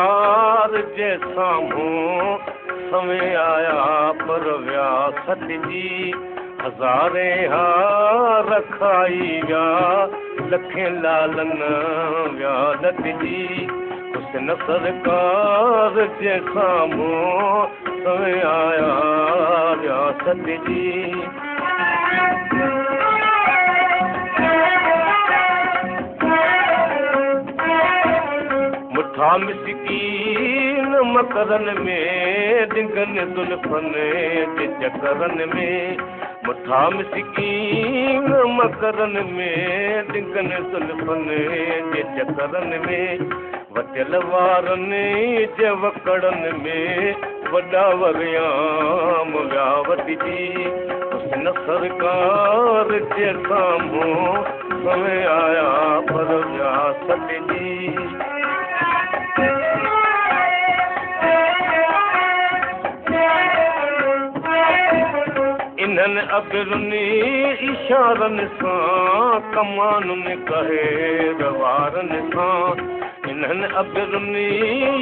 सरकार जे साम्हूं समय आया पर व्यासत जी हज़ारे हार खाई विया लखे लालन व्यालत जी हुस्न सरकार जे साम्हूं समय आया व्यासत जी मुठा मिसकीन मकरन में डिंगन दुल्फन जे चकरन में मुठा मिसकीन मकरन में डिंगन दुल्फन जे चकरन में वटियल वारनि जे वकड़न में वॾा वरियाम व्यावत जी हुस्न सरकार जे साम्हूं समय आया पर व्यासत जी इन्हनि अबिरुनि इशारनि सां कमानुनि कहे वारनि सां इन्हनि अबिरुनि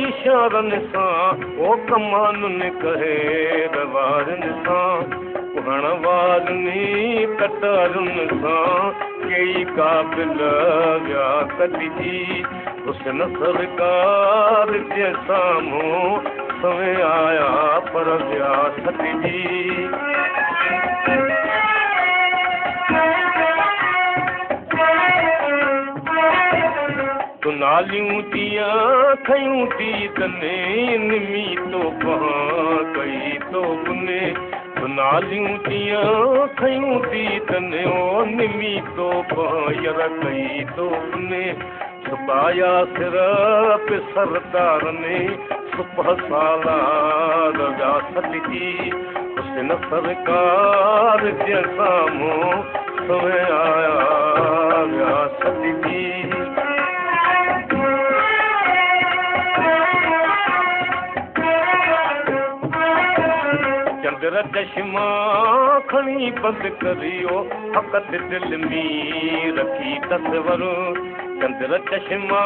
इशारनि सां ओ कमानुनि कहे वारनि सां उहण वारनि कटारुनि सां कई क़ाबिल व्याकत जी हुस्न सरकार जे साम्हूं समय आया पर व्यासत जी तू नालियूं दियां खयूं थी तने निमी तो पहां कई तो बुने तू नालियूं दियां खयूं थी तने ओ निमी तो पहां यर कई तो बुने छुपाया सिर पे सरदार ने सुबह सालार व्यासत जी हुस्न सरकार जे साम्हूं समय आया व्यासत जी चंद्र चश्मा खणी बंद करियो फकत दिल में रखी तस्वर चंद्र चश्मा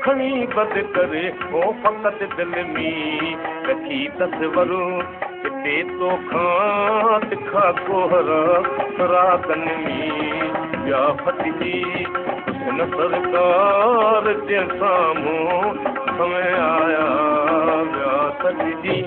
खणी बंद करे ओ फकत दिल में रखी तस्वर किते तो खां तिखा कोहरा रातन में व्यापत जी हुस्न सरकार जे साम्हूं समय आया व्यासत जी